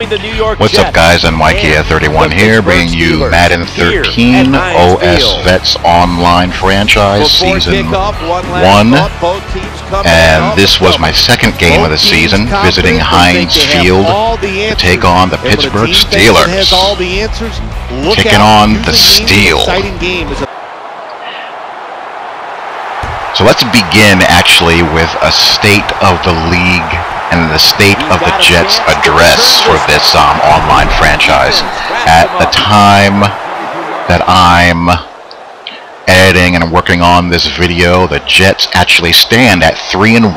What's up, guys? I'm Mikey31 here, bringing you Madden 13 OS Vets Online Franchise Season 1. And this was my second game of the season, visiting Heinz Field to take on the Pittsburgh Steelers. Taking on the Steel. So let's begin actually with a state of the league and the state of the Jets address for this online franchise. At the time that I'm editing and working on this video, the Jets actually stand at 3-1.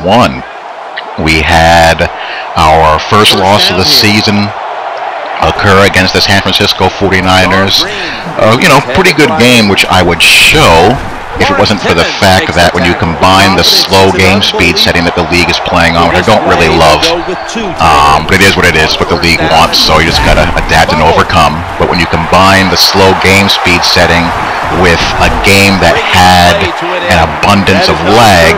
We had our first loss of the season occur against the San Francisco 49ers. Pretty good game, which I would show if it wasn't for the fact that when you combine the slow game speed setting that the league is playing on, which I don't really love, but it is what it is, what the league wants, so you just gotta adapt and overcome. But when you combine the slow game speed setting with a game that had an abundance of lag,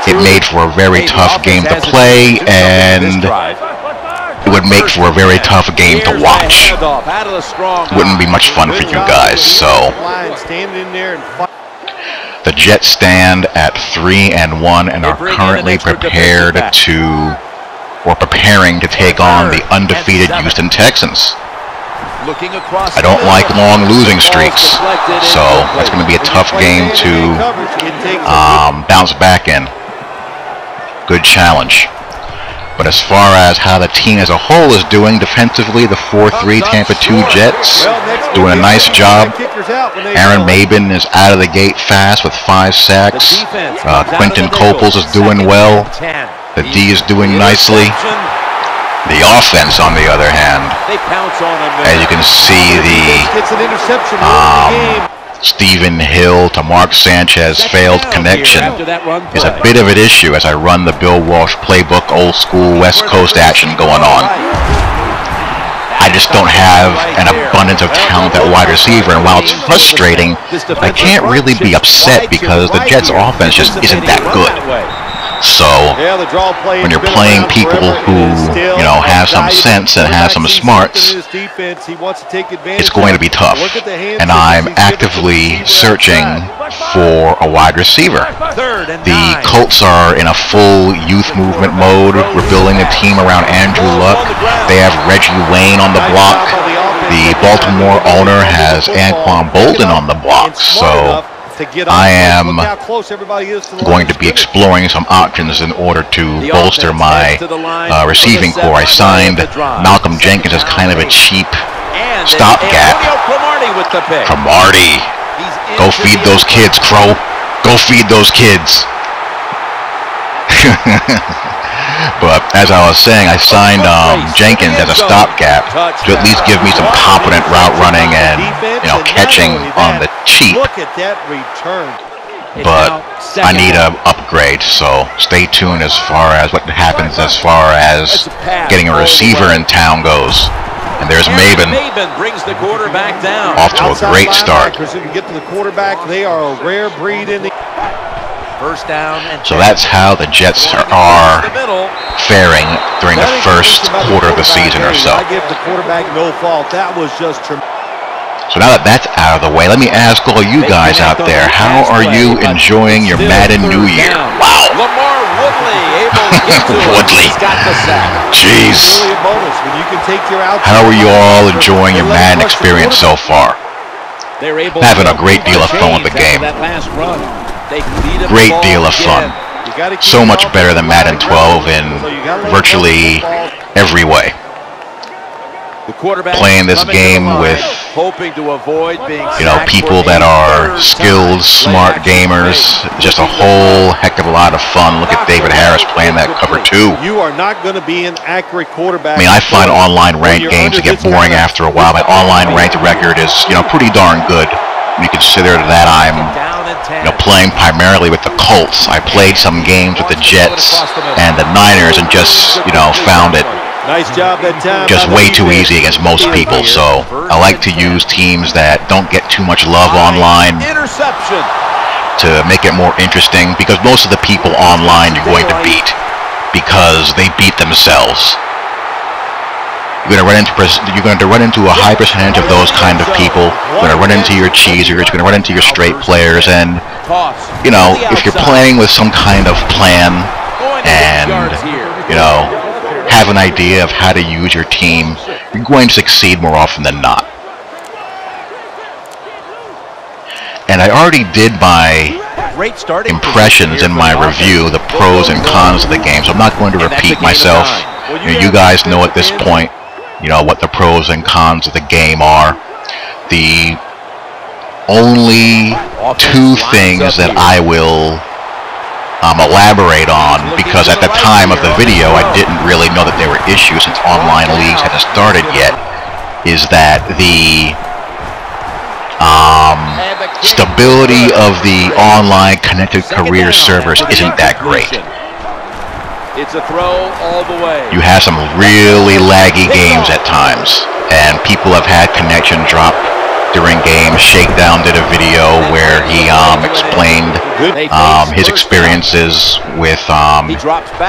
it made for a very tough game to play, and it would make for a very tough game to watch. Wouldn't be much fun for you guys, so the Jets stand at 3-1 and are currently preparing to take on the undefeated Houston Texans. I don't like long losing streaks, so that's going to be a tough game to bounce back in. Good challenge. But as far as how the team as a whole is doing defensively, the 4-3 Tampa 2 Jets doing a nice job. Aaron Mabin is out of the gate fast with 5 sacks. Quentin Coples is doing well. The D is doing nicely. The offense, on the other hand, as you can see, the Stephen Hill to Mark Sanchez failed connection is a bit of an issue as I run the Bill Walsh playbook, old school West Coast action going on. I just don't have an abundance of talent at wide receiver, and while it's frustrating, I can't really be upset because the Jets' offense just isn't that good. So, when you're playing people who, have some sense and have some smarts, it's going to be tough. And I'm actively searching for a wide receiver. The Colts are in a full youth movement mode. We're building a team around Andrew Luck. They have Reggie Wayne on the block. The Baltimore owner has Anquan Bolden on the block. So I am going to be exploring some options in order to bolster my receiving core. I signed Malcolm Jenkins as kind of a cheap stopgap. Cromartie. Go feed those kids, Crow. Go feed those kids. But as I was saying, I signed Jenkins as a stopgap to at least give me some competent route running and catching on the cheap. But I need an upgrade, so stay tuned as far as what happens as far as getting a receiver in town goes. And there's Mabin off to a great start. So that's how the Jets are faring during the first quarter of the season or so. So now that that's out of the way, let me ask all you guys out there, how are you enjoying your Madden New Year? Wow. Woodley. Jeez. How are you all enjoying your Madden experience so far? Having a great deal of fun with the game. Great deal of fun. So much better than Madden 12 in virtually every way. Playing this game with people that are skilled, smart gamers, just a whole heck of a lot of fun. Look at David Harris playing that cover 2. I mean, I find online ranked games to get boring after a while. My online ranked record is pretty darn good when you consider that I'm playing primarily with the Colts. I played some games with the Jets and the Niners and just found it just way too easy against most people. So I like to use teams that don't get too much love online to make it more interesting, because most of the people online you're going to beat because they beat themselves. You're going to run into a high percentage of those kind of people. You're going to run into your cheesers. You're going to run into your straight players. And, you know, if you're playing with some kind of plan and, you know, have an idea of how to use your team, you're going to succeed more often than not. And I already did my impressions in my review, the pros and cons of the game, so I'm not going to repeat myself. You guys know at this point, you know, what the pros and cons of the game are. The only two things that I will elaborate on, because at the time of the video I didn't really know that there were issues since online leagues hadn't started yet, is that the stability of the online connected career servers isn't that great. It's a throw all the way. You have some really laggy games at times, and people have had connection drop during games. Shakedown did a video where he explained his experiences with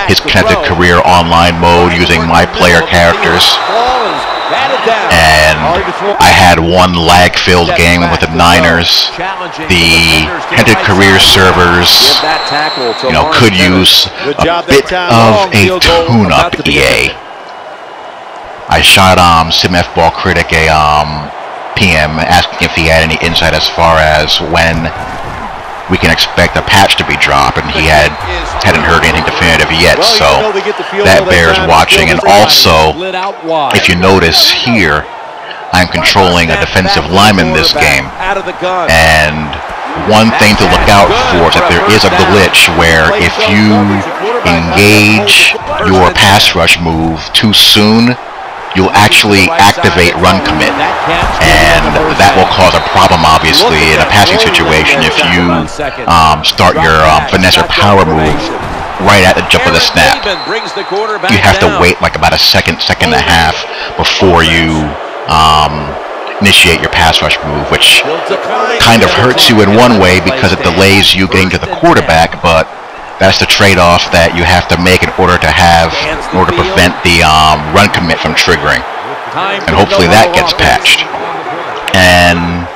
his connected career online mode using my player characters. And I had one lag-filled game with the Niners. The connected career servers, you know, could use a bit of a tune-up, EA. I shot Sim F Ball Critic a PM asking if he had any insight as far as when we can expect a patch to be dropped, and he hadn't heard anything definitive yet, so that bears watching. And also, if you notice here, I'm controlling a defensive lineman this game, and one thing to look out for is that there is a glitch where if you engage your pass rush move too soon, you'll actually activate run commit, and that will cause a problem, obviously, in a passing situation if you start your finesse or power move right at the jump of the snap. You have to wait like about a second and a half before you initiate your pass rush move, which kind of hurts you in one way because it delays you getting to the quarterback, but that's the trade-off that you have to make in order to prevent the run commit from triggering. And hopefully that gets patched. And,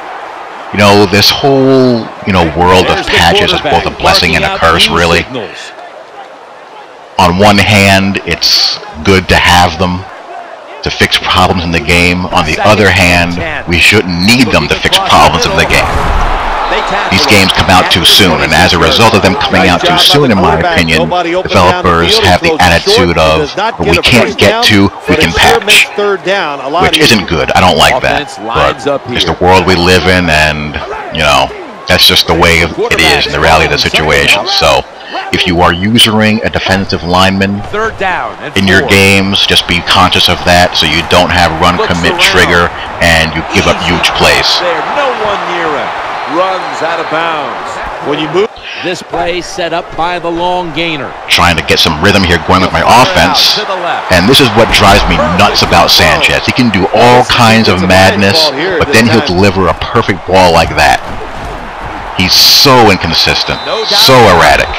you know, this whole, you know, world of patches is both a blessing and a curse, really. On one hand, it's good to have them to fix problems in the game. On the other hand, we shouldn't need them to fix problems in the game. These games come out too soon, and as a result of them coming out too soon, in my opinion, developers have the attitude of, we can't get to, we can patch, which isn't good. I don't like that, but it's the world we live in, and, you know, that's just the way it is in the reality of the situation. So, if you are using a defensive lineman in your games, just be conscious of that so you don't have run commit trigger and you give up huge plays. No one near him. Runs out of bounds. When you move, this play set up by the long gainer. Trying to get some rhythm here going with my offense, and this is what drives me nuts about Sanchez. He can do all kinds of madness, but then he'll deliver a perfect ball like that. He's so inconsistent, so erratic.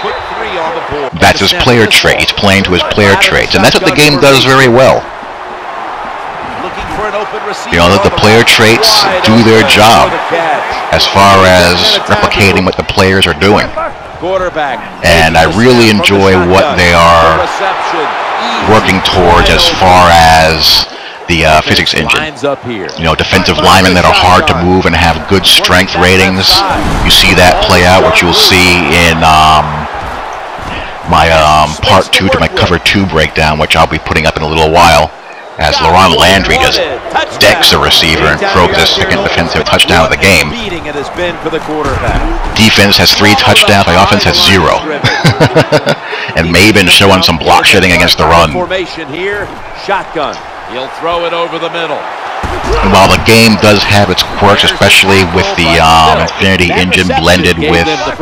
That's his player trait. He's playing to his player traits, and that's what the game does very well. You know, that the player traits do their job as far as replicating what the players are doing. And I really enjoy what they are working towards as far as the physics engine. You know, defensive linemen that are hard to move and have good strength ratings. You see that play out, which you'll see in my part 2 to my cover 2 breakdown, which I'll be putting up in a little while, as Laron Landry just decks a receiver and throws his second defensive touchdown of the game. Defense has 3 touchdowns, my offense has 0. And may have been showing some block shedding against the run. Shotgun. He'll throw it over the middle. And while the game does have its quirks, especially with the Infinity engine blended with the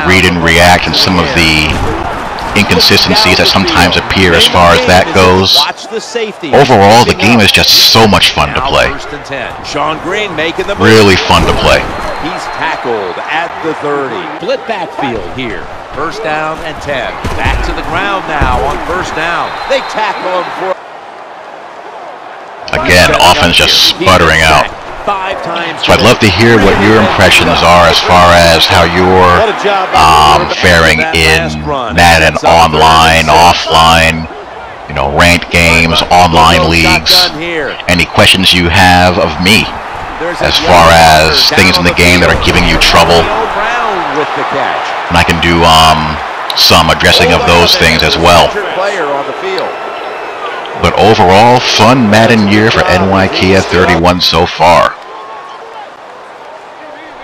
read and react and some of the inconsistencies that sometimes appear as far as that goes, overall the game is just so much fun to play. Really fun to play. He's tackled at the 30. Split backfield here. First down and 10. Back to the ground now on first down. They tackle him for... Again, offense just sputtering out. So I'd love to hear what your impressions are as far as how you're faring in Madden online, offline, you know, ranked games, online leagues. Any questions you have of me as far as things in the game that are giving you trouble. And I can do some addressing of those things as well. But overall, fun Madden year for NY 31 so far.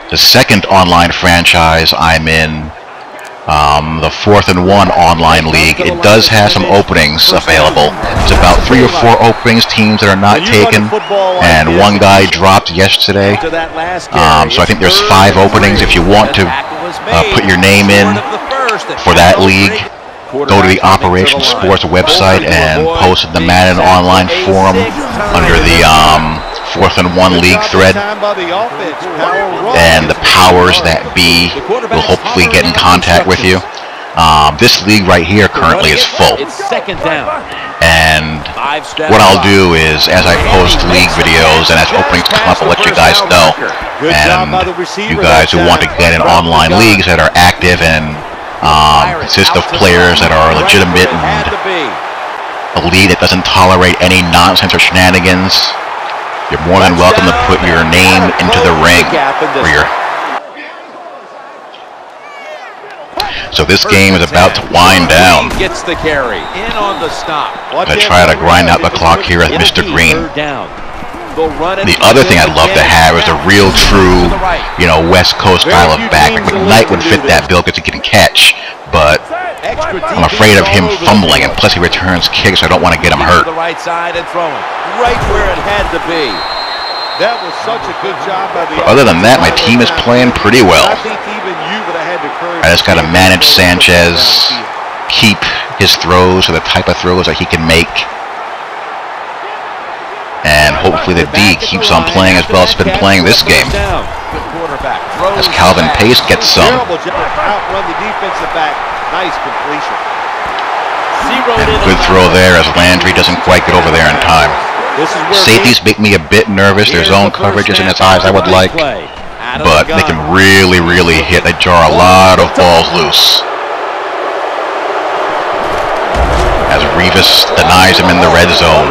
The second online franchise I'm in, the 4th and 1 online league, it does have some openings available. There's about 3 or 4 openings, teams that are not taken, and one guy dropped yesterday. So I think there's 5 openings. If you want to put your name in for that league, go to the Operation Sports website and post in the Madden Online forum under the 4th and 1 league thread, and the powers that be will hopefully get in contact with you. This league right here currently is full, and what I'll do is, as I post league videos and as openings come up, I'll let you guys know, and you guys who want to get in online leagues that are active and consist of players that are legitimate and a league that doesn't tolerate any nonsense or shenanigans, you're more than welcome to put your name into the ring. So this game is about to wind down. Gets the carry in on the stop. I'm going to try to grind out the clock here as Mr. Green. The other thing I'd love to have is a real true, you know, West Coast style of back. McKnight would fit that bill because he can catch, but I'm afraid of him fumbling, and plus he returns kicks, so I don't want to get him hurt. The right side and throwing right where it had to be. That was such a good job by the. But other than that, my team is playing pretty well. I just got to manage Sanchez, keep his throws or the type of throws that he can make. And hopefully the D keeps on playing as well as it's been playing this game. As Calvin Pace gets some. And good throw there as Landry doesn't quite get over there in time. Safeties make me a bit nervous. Their zone coverage isn't as high as I would like, but they can really, really hit. They jar a lot of balls loose. As Revis denies him in the red zone.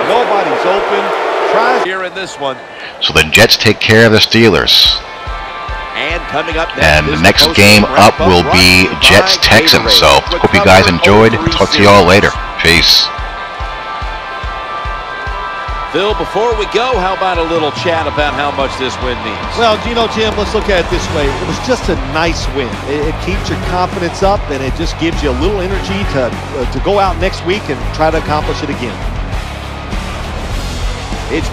Nobody's open. Tries here in this one. So the Jets take care of the Steelers. And coming up next, and the next game up will be Jets-Texans. So hope you guys enjoyed. Talk to you all later. Peace. Phil, before we go, how about a little chat about how much this win means? Well, you know, Jim, let's look at it this way. It was just a nice win. It keeps your confidence up, and it just gives you a little energy to go out next week and try to accomplish it again. It's